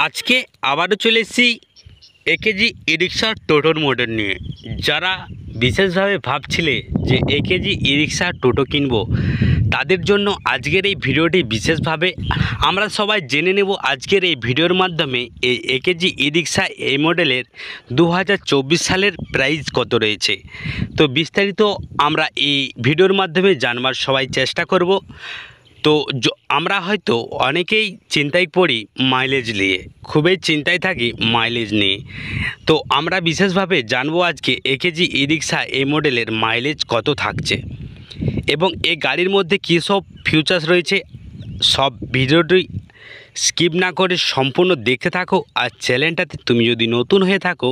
আজকে আবারও চলে এসেছি একেজি ই রিক্সা টোটোর মডেল নিয়ে। যারা বিশেষভাবে ভাবছিলে যে একেজি ই রিক্সা টোটো কিনবো, তাদের জন্য আজকের এই ভিডিওটি বিশেষভাবে আমরা সবাই জেনে নেব আজকের এই ভিডিওর মাধ্যমে এই একেজি ই রিক্সা এই মডেলের 2024 সালের প্রাইস কত রয়েছে। তো বিস্তারিত আমরা এই ভিডিওর মাধ্যমে জানবার সবাই চেষ্টা করব। তো আমরা হয়তো অনেকেই চিন্তায় পড়ি মাইলেজ নিয়ে, খুবই চিন্তায় থাকি মাইলেজ নিয়ে। তো আমরা বিশেষভাবে জানবো আজকে একেজি ই রিক্সা এই মডেলের মাইলেজ কত থাকছে এবং এই গাড়ির মধ্যে কী সব ফিচার্স রয়েছে। সব ভিডিওটি স্কিপ না করে সম্পূর্ণ দেখতে থাকো। আর চ্যানেলটাতে তুমি যদি নতুন হয়ে থাকো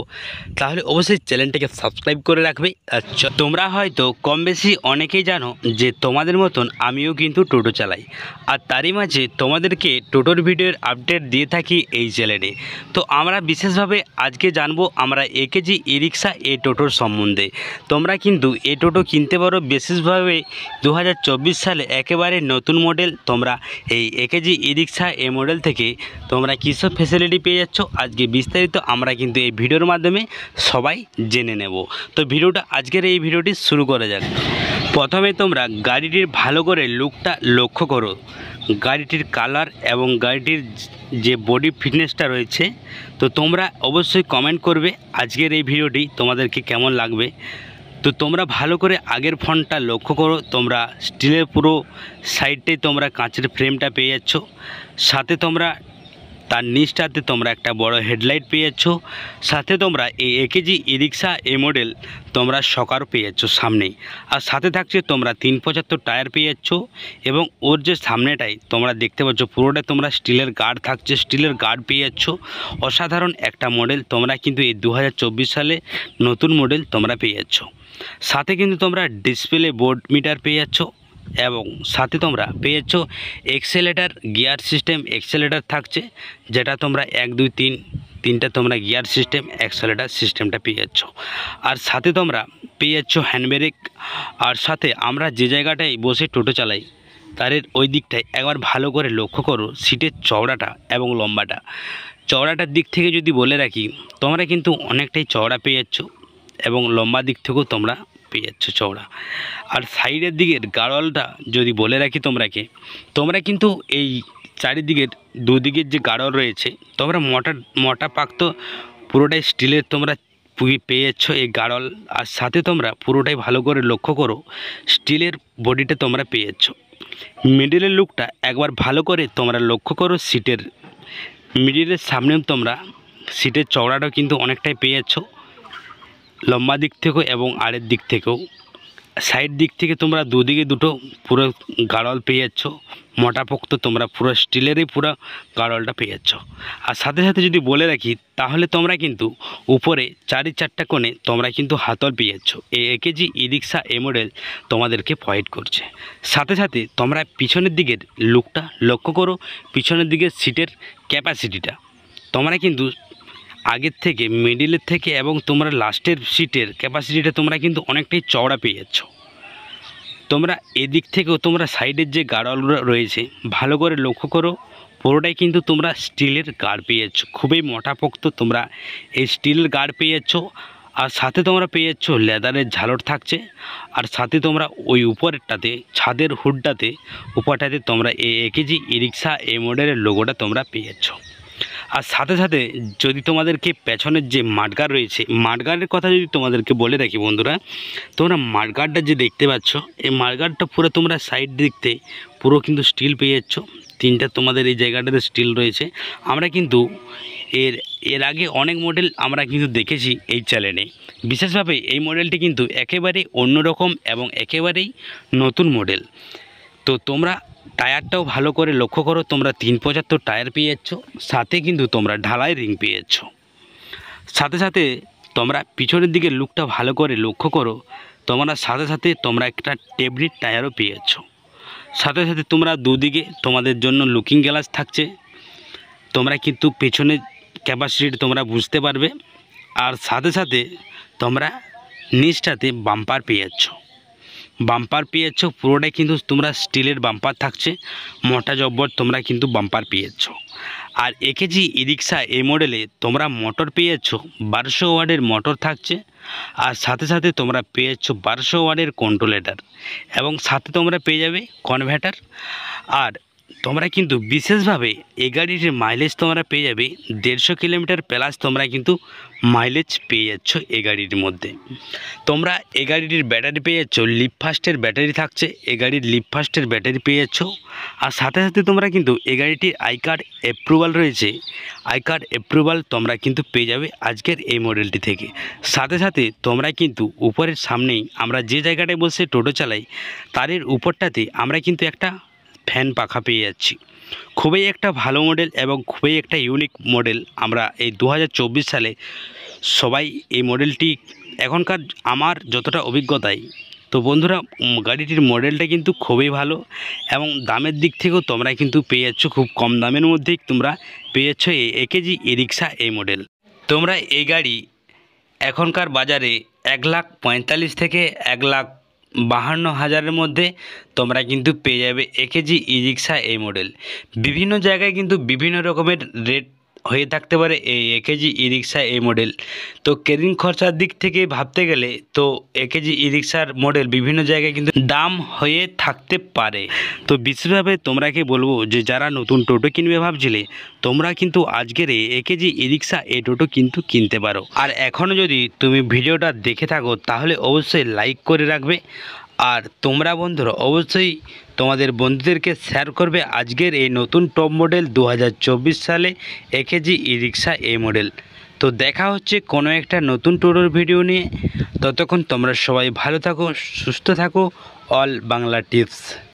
তাহলে অবশ্যই চ্যানেলটাকে সাবস্ক্রাইব করে রাখবে। আচ্ছা, তোমরা হয়তো কম বেশি অনেকেই জানো যে তোমাদের মতন আমিও কিন্তু টোটো চালাই, আর তারই মাঝে তোমাদেরকে টোটোর ভিডিওর আপডেট দিয়ে থাকি এই চ্যানেলে। তো আমরা বিশেষভাবে আজকে জানবো আমরা একেজি ই রিক্সা এই টোটোর সম্বন্ধে। তোমরা কিন্তু এই টোটো কিনতে পারো বিশেষভাবে 2024 সালে একেবারে নতুন মডেল। তোমরা এই একেজি ই রিক্সা এই মডেল থেকে তোমরা কীসব ফ্যাসিলিটি পেয়ে যাচ্ছ আজকে বিস্তারিত আমরা কিন্তু এই ভিডিওর মাধ্যমে সবাই জেনে নেব। তো ভিডিওটা আজকের এই ভিডিওটি শুরু করা যাক। প্রথমে তোমরা গাড়িটির ভালো করে লুকটা লক্ষ্য করো, গাড়িটির কালার এবং গাড়িটির যে বডি ফিটনেসটা রয়েছে। তো তোমরা অবশ্যই কমেন্ট করবে আজকের এই ভিডিওটি তোমাদেরকে কেমন লাগবে। তো তোমরা ভালো করে আগের ফ্রন্টটা লক্ষ্য করো, তোমরা স্টিলের পুরো সাইডটাই তোমরা কাঁচের ফ্রেমটা পেয়ে যাচ্ছ। সাথে তোমরা তার নিচটাতে তোমরা একটা বড় হেডলাইট পেয়ে যাচ্ছ। সাথে তোমরা এই একেজি ই রিক্সা এই মডেল তোমরা শকারও পেয়ে যাচ্ছ সামনেই। আর সাথে থাকছে তোমরা 375 টায়ার পেয়ে যাচ্ছ এবং ওর যে সামনেটাই তোমরা দেখতে পাচ্ছ পুরোটাই তোমরা স্টিলের গার্ড থাকছে, স্টিলের গার্ড পেয়ে যাচ্ছ। অসাধারণ একটা মডেল তোমরা কিন্তু এই 2024 সালে নতুন মডেল তোমরা পেয়ে যাচ্ছ। সাথে কিন্তু তোমরা ডিসপ্লে বোর্ড মিটার পেয়ে যাচ্ছ এবং সাথে তোমরা পেয়ে যাচ্ছ এক্সেলেটার গিয়ার সিস্টেম। এক্সেলেটার থাকছে যেটা তোমরা 1 2 3 তিনটা তোমরা গিয়ার সিস্টেম এক্সেলেটার সিস্টেমটা পেয়ে যাচ্ছ। আর সাথে তোমরা পেয়ে যাচ্ছ হ্যান্ড ব্রেক। আর সাথে আমরা যে জায়গাটায় বসে টোটো চালাই তার ওই দিকটায় একবার ভালো করে লক্ষ্য করো সিটের চওড়াটা এবং লম্বাটা। চওড়াটার দিক থেকে যদি বলে রাখি তোমরা কিন্তু অনেকটাই চওড়া পেয়ে যাচ্ছ এবং লম্বা দিক থেকেও তোমরা পেয়ে যাচ্ছ চওড়া। আর সাইডের দিকের গাড়োয়ালটা যদি বলে রাখি তোমরা কিন্তু এই চারিদিকের দুদিকের যে গাড়োয়াল রয়েছে তোমরা মোটা পাক্ত পুরোটাই স্টিলের তোমরা পেয়ে যাচ্ছ এই গাড়োয়াল। আর সাথে তোমরা পুরোটাই ভালো করে লক্ষ্য করো স্টিলের বডিটা তোমরা পেয়ে যাচ্ছ। মিডিলের লুকটা একবার ভালো করে তোমরা লক্ষ্য করো, সিটের মিডিলের সামনেও তোমরা সিটের চওড়াটাও কিন্তু অনেকটাই পেয়ে যাচ্ছ লম্বা দিক থেকেও এবং আড়ের দিক থেকেও। সাইড দিক থেকে তোমরা দুদিকে দুটো পুরো গাড়োয়াল পেয়ে যাচ্ছ মোটাপোক্ত, তোমরা পুরো স্টিলেরই পুরো গাড়োয়ালটা পেয়ে যাচ্ছ। আর সাথে সাথে যদি বলে রাখি তাহলে তোমরা কিন্তু উপরে 4টা কোণে তোমরা কিন্তু হাতল পেয়ে যাচ্ছ। এই একেজি ই রিক্সা এ মডেল তোমাদেরকে প্রোভাইড করছে। সাথে সাথে তোমরা পিছনের দিকের লুকটা লক্ষ্য করো, পিছনের দিকের সিটের ক্যাপাসিটিটা তোমরা কিন্তু আগের থেকে মিডিলের থেকে এবং তোমরা লাস্টের সিটের ক্যাপাসিটিটা তোমরা কিন্তু অনেকটাই চওড়া পেয়ে যাচ্ছ। তোমরা এদিক থেকেও তোমরা সাইডের যে গার্ডওয়ালগুলো রয়েছে ভালো করে লক্ষ্য করো, পুরোটাই কিন্তু তোমরা স্টিলের গার্ড পেয়ে যাচ্ছ, খুবই মোটাপোক্ত তোমরা এই স্টিলের গার্ড পেয়ে যাচ্ছ। আর সাথে তোমরা পেয়ে যাচ্ছ লেদারের ঝালর থাকছে। আর সাথে তোমরা ওই উপরেরটাতে ছাদের হুডটাতে উপরটাতে তোমরা এই একেজি ই রিক্সা এই মডেলের লোগোটা তোমরা পেয়ে যাচ্ছ। আর সাথে সাথে যদি তোমাদেরকে পেছনের যে মাডগার্ড রয়েছে মাডগার্ডের কথা যদি তোমাদেরকে বলে রাখি বন্ধুরা, তোমরা মাডগার্ডটা যে দেখতে পাচ্ছ এই মাডগার্ডটা পুরো তোমরা সাইড দেখতে পুরো কিন্তু স্টিল পেয়ে যাচ্ছ। 3টা তোমাদের এই জায়গাটাতে স্টিল রয়েছে। আমরা কিন্তু এর আগে অনেক মডেল আমরা কিন্তু দেখেছি এই চ্যানেলে। বিশেষভাবে এই মডেলটি কিন্তু একেবারে অন্যরকম এবং একেবারেই নতুন মডেল। তো তোমরা টায়ারটাও ভালো করে লক্ষ্য করো, তোমরা 375 টায়ার পেয়ে যাচ্ছ। সাথে কিন্তু তোমরা ঢালাই রিং পেয়ে যাচ্ছ। সাথে সাথে তোমরা পিছনের দিকে লুকটা ভালো করে লক্ষ্য করো, তোমরা সাথে সাথে তোমরা একটা টেবলিট টায়ারও পেয়ে যাচ্ছ। সাথে সাথে তোমরা দুদিকে তোমাদের জন্য লুকিং গ্লাস থাকছে, তোমরা কিন্তু পেছনের ক্যাপাসিটি তোমরা বুঝতে পারবে। আর সাথে সাথে তোমরা নিচটাতে বাম্পার পেয়ে যাচ্ছ। বাম্পার পেয়ে যাচ্ছ, পুরোটাই কিন্তু তোমরা স্টিলের বাম্পার থাকছে, মোটা জব্বর তোমরা কিন্তু বাম্পার পেয়ে যাচ্ছ। আর একেজি ই রিক্সা এই মডেলে তোমরা মোটর পেয়ে যাচ্ছ, 1200 ওয়াটের মোটর থাকছে, আর সাথে সাথে তোমরা পেয়ে যাচ্ছ 1200 ওয়াটের কন্ট্রোলেটার, এবং সাথে তোমরা পেয়ে যাবে কনভার্টার। আর তোমরা কিন্তু বিশেষভাবে এই গাড়িটির মাইলেজ তোমরা পেয়ে যাবে 150 কিলোমিটার প্লাস, তোমরা কিন্তু মাইলেজ পেয়ে যাচ্ছ এই গাড়ির মধ্যে। তোমরা এই গাড়িটির ব্যাটারি পেয়ে যাচ্ছ, লিভ ফাস্টের ব্যাটারি থাকছে, এই গাড়ির লিভ ফাস্টের ব্যাটারি পেয়ে যাচ্ছ। আর সাথে সাথে তোমরা কিন্তু এই গাড়িটির আই কার্ড অ্যাপ্রুভাল রয়েছে, আই কার্ড অ্যাপ্রুভাল তোমরা কিন্তু পেয়ে যাবে আজকের এই মডেলটি থেকে। সাথে সাথে তোমরা কিন্তু উপরের সামনেই আমরা যে জায়গাটায় বসে টোটো চালাই তারের উপরটাতে আমরা কিন্তু একটা ফ্যান পাখা পেয়ে যাচ্ছি। খুবই একটা ভালো মডেল এবং খুবই একটা ইউনিক মডেল। আমরা এই 2024 সালে সবাই এই মডেলটি এখনকার আমার যতটা অভিজ্ঞতায়, তো বন্ধুরা গাড়িটির মডেলটা কিন্তু খুবই ভালো, এবং দামের দিক থেকেও তোমরা কিন্তু পেয়ে যাচ্ছ খুব কম দামের মধ্যেই তোমরা পেয়ে যাচ্ছ এই একেজি ই রিক্সা এই মডেল। তোমরা এই গাড়ি এখনকার বাজারে 1,45,000 থেকে 1,52,000-এর মধ্যে তোমরা কিন্তু পেয়ে যাবে একেজি ই রিক্সা এই মডেল। বিভিন্ন জায়গায় কিন্তু বিভিন্ন রকমের রেট হয়ে থাকতে পারে এই একেজি ই রিক্সা এই মডেল। তো ক্যারিং খরচার দিক থেকে ভাবতে গেলে তো একেজি ই রিক্সার মডেল বিভিন্ন জায়গায় কিন্তু দাম হয়ে থাকতে পারে। তো বিশেষভাবে তোমরাকে বলবো যে যারা নতুন টোটো কিনবে ভাবছিলে, তোমরা কিন্তু আজকের এই একেজি ই রিক্সা এই টোটো কিন্তু কিনতে পারো। আর এখনও যদি তুমি ভিডিওটা দেখে থাকো তাহলে অবশ্যই লাইক করে রাখবে, আর তোমরা বন্ধুরা অবশ্যই তোমাদের বন্ধুদেরকে শেয়ার করবে আজকের এই নতুন টপ মডেল 2024 সালে একেজি ই রিক্সা এই মডেল। তো দেখা হচ্ছে কোনো একটা নতুন টোটোর ভিডিও নিয়ে। ততক্ষণ তোমরা সবাই ভালো থাকো, সুস্থ থাকো। All Bangla tips.